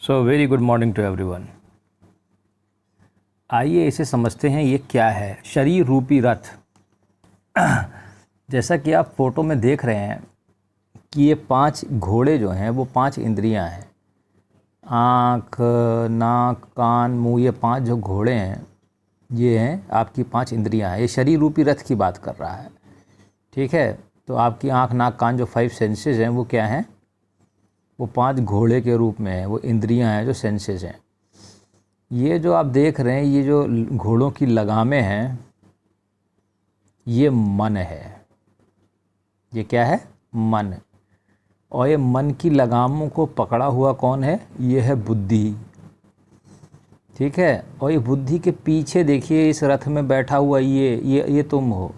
So very good morning to everyone. आइए इसे समझते हैं ये क्या है। शरीर रूपी रथ। जैसा कि आप फोटो में देख रहे हैं कि ये 5 घोड़े जो हैं वो 5 इंद्रियां हैं। आँख, नाक, कान, मुंह, ये 5 जो घोड़े हैं ये हैं आपकी 5 इंद्रियां हैं। ये शरीर रूपी रथ की बात कर रहा है, ठीक है। तो आपकी आँख, नाक, कान जो 5 सेंसेस हैं वो क्या हैं? वो 5 घोड़े के रूप में है, वो इंद्रियां हैं जो सेंसेस हैं। ये जो आप देख रहे हैं, ये जो घोड़ों की लगामें हैं, ये मन है। ये क्या है? मन। और ये मन की लगामों को पकड़ा हुआ कौन है? ये है बुद्धि, ठीक है। और ये बुद्धि के पीछे देखिए, इस रथ में बैठा हुआ ये तुम हो,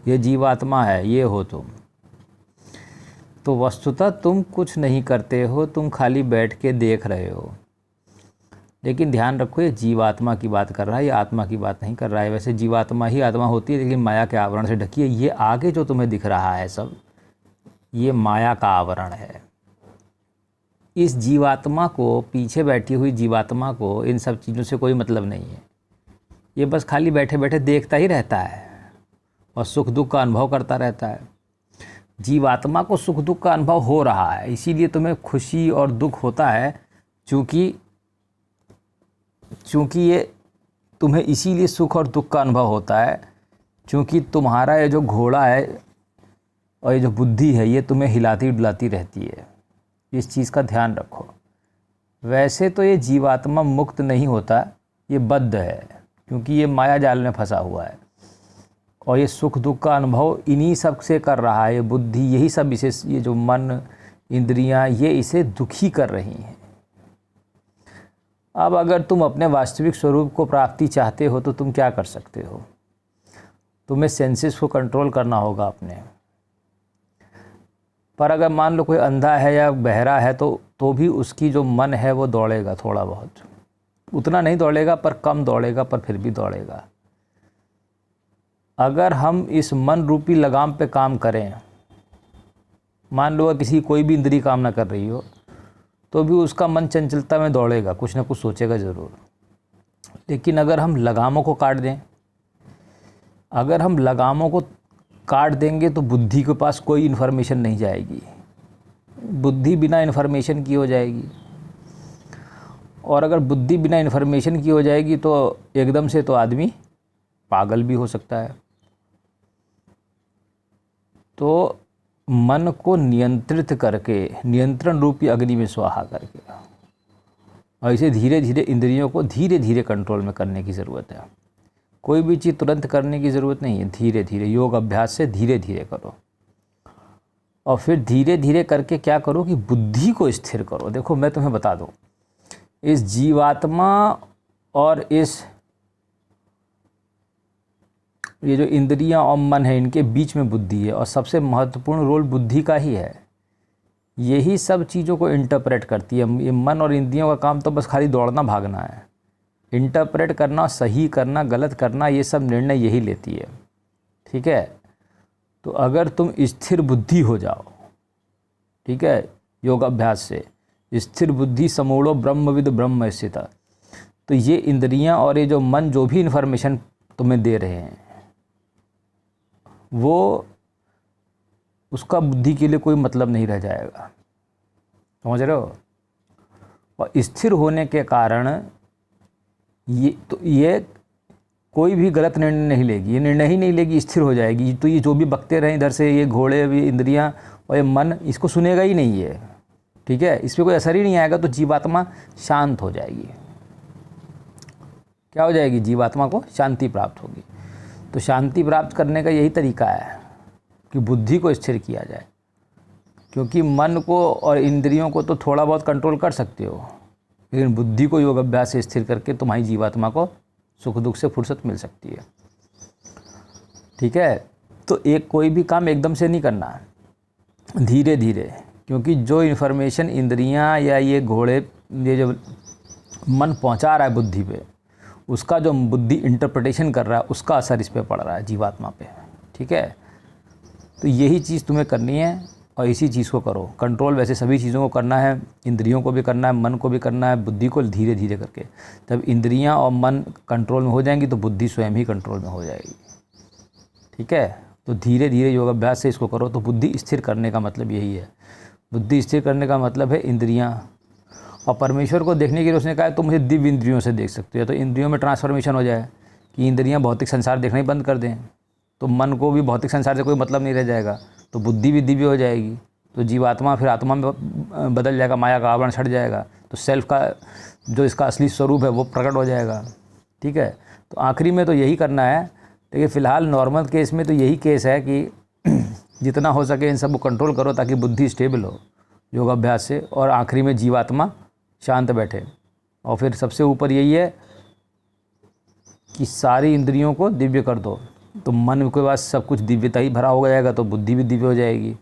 ये जीवात्मा है, ये हो तुम। तो वस्तुतः तुम कुछ नहीं करते हो, तुम खाली बैठ के देख रहे हो। लेकिन ध्यान रखो, ये जीवात्मा की बात कर रहा है, ये आत्मा की बात नहीं कर रहा है। वैसे जीवात्मा ही आत्मा होती है, लेकिन माया के आवरण से ढकी है। ये आगे जो तुम्हें दिख रहा है सब, ये माया का आवरण है। इस जीवात्मा को, पीछे बैठी हुई जीवात्मा को इन सब चीज़ों से कोई मतलब नहीं है। ये बस खाली बैठे बैठे देखता ही रहता है और सुख दुख का अनुभव करता रहता है। जीवात्मा को सुख दुख का अनुभव हो रहा है, इसीलिए तुम्हें खुशी और दुख होता है। चूँकि ये तुम्हें इसीलिए सुख और दुख का अनुभव होता है, क्योंकि तुम्हारा ये जो घोड़ा है और ये जो बुद्धि है, ये तुम्हें हिलाती डुलाती रहती है। इस चीज़ का ध्यान रखो। वैसे तो ये जीवात्मा मुक्त नहीं होता, ये बद्ध है, क्योंकि ये माया जाल में फंसा हुआ है। और ये सुख दुख का अनुभव इन्हीं सब से कर रहा है। ये बुद्धि, यही सब इसे, ये जो मन, इंद्रियां, ये इसे दुखी कर रही हैं। अब अगर तुम अपने वास्तविक स्वरूप को प्राप्ति चाहते हो तो तुम क्या कर सकते हो? तुम्हें सेंसेस को कंट्रोल करना होगा अपने। पर अगर मान लो कोई अंधा है या बहरा है तो भी उसकी जो मन है वो दौड़ेगा थोड़ा बहुत। उतना नहीं दौड़ेगा, पर कम दौड़ेगा, पर फिर भी दौड़ेगा। अगर हम इस मन रूपी लगाम पे काम करें, मान लो किसी कोई भी इंद्री काम ना कर रही हो, तो भी उसका मन चंचलता में दौड़ेगा, कुछ ना कुछ सोचेगा ज़रूर। लेकिन अगर हम लगामों को काट दें, अगर हम लगामों को काट देंगे तो बुद्धि के पास कोई इन्फॉर्मेशन नहीं जाएगी। बुद्धि बिना इन्फॉर्मेशन की हो जाएगी। और अगर बुद्धि बिना इन्फॉर्मेशन की हो जाएगी तो एकदम से तो आदमी पागल भी हो सकता है। तो मन को नियंत्रित करके, नियंत्रण रूपी अग्नि में स्वाहा करके, और इसे धीरे धीरे, इंद्रियों को धीरे धीरे कंट्रोल में करने की ज़रूरत है। कोई भी चीज़ तुरंत करने की ज़रूरत नहीं है, धीरे धीरे, योग अभ्यास से धीरे धीरे करो। और फिर धीरे धीरे करके क्या करो कि बुद्धि को स्थिर करो। देखो, मैं तुम्हें बता दूँ, इस जीवात्मा और ये जो इंद्रियां और मन है, इनके बीच में बुद्धि है, और सबसे महत्वपूर्ण रोल बुद्धि का ही है। यही सब चीज़ों को इंटरप्रेट करती है। ये मन और इंद्रियों का काम तो बस खाली दौड़ना भागना है। इंटरप्रेट करना, सही करना, गलत करना, ये सब निर्णय यही लेती है, ठीक है। तो अगर तुम स्थिर बुद्धि हो जाओ, ठीक है, योग अभ्यास से, स्थिर बुद्धि समूढ़ो ब्रह्मविद ब्रह्म स्थिता, तो ये इंद्रियां और ये जो मन जो भी इन्फॉर्मेशन तुम्हें दे रहे हैं, वो, उसका बुद्धि के लिए कोई मतलब नहीं रह जाएगा। समझ रहे हो? और स्थिर होने के कारण ये कोई भी गलत निर्णय नहीं लेगी, ये निर्णय ही नहीं लेगी, स्थिर हो जाएगी। तो ये जो भी बकते रहें इधर से, ये घोड़े, भी इंद्रियां और ये मन, इसको सुनेगा ही नहीं है, ठीक है। इस पर कोई असर ही नहीं आएगा। तो जीवात्मा शांत हो जाएगी। क्या हो जाएगी? जीवात्मा को शांति प्राप्त होगी। तो शांति प्राप्त करने का यही तरीका है कि बुद्धि को स्थिर किया जाए। क्योंकि मन को और इंद्रियों को तो थोड़ा बहुत कंट्रोल कर सकते हो, लेकिन बुद्धि को योग अभ्यास से स्थिर करके तुम्हारी जीवात्मा को सुख दुख से फुर्सत मिल सकती है, ठीक है। तो कोई भी काम एकदम से नहीं करना है, धीरे धीरे। क्योंकि जो इन्फॉर्मेशन इंद्रियां या ये घोड़े, ये जो मन पहुंचा रहा है बुद्धि पे, उसका जो बुद्धि इंटरप्रिटेशन कर रहा है, उसका असर इस पे पड़ रहा है, जीवात्मा पे, ठीक है। तो यही चीज़ तुम्हें करनी है। और इसी चीज़ को करो। कंट्रोल वैसे सभी चीज़ों को करना है, इंद्रियों को भी करना है, मन को भी करना है, बुद्धि को धीरे धीरे करके। जब इंद्रियां और मन कंट्रोल में हो जाएंगी तो बुद्धि स्वयं ही कंट्रोल में हो जाएगी। ठीक है, तो धीरे धीरे योगाभ्यास से इसको करो। तो बुद्धि स्थिर करने का मतलब यही है। बुद्धि स्थिर करने का मतलब है इंद्रियां। और परमेश्वर को देखने के लिए उसने कहा तो मुझे दिव्य इंद्रियों से देख सकते हो। तो इंद्रियों में ट्रांसफॉर्मेशन हो जाए कि इंद्रियां भौतिक संसार देखना ही बंद कर दें, तो मन को भी भौतिक संसार से कोई मतलब नहीं रह जाएगा, तो बुद्धि भी दिव्य हो जाएगी। तो जीवात्मा फिर आत्मा में बदल जाएगा, माया का आवरण छट जाएगा, तो सेल्फ का जो इसका असली स्वरूप है वो प्रकट हो जाएगा। ठीक है, तो आखिरी में तो यही करना है। देखिए फ़िलहाल नॉर्मल केस में तो यही केस है कि जितना हो सके इन सब को कंट्रोल करो ताकि बुद्धि स्टेबल हो योगाभ्यास से, और आखिरी में जीवात्मा शांत बैठे। और फिर सबसे ऊपर यही है कि सारी इंद्रियों को दिव्य कर दो, तो मन के पास सब कुछ दिव्यता ही भरा हो जाएगा, तो बुद्धि भी दिव्य हो जाएगी।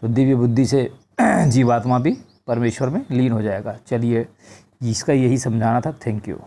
तो दिव्य बुद्धि से जीवात्मा भी परमेश्वर में लीन हो जाएगा। चलिए, इसका यही समझाना था। Thank you.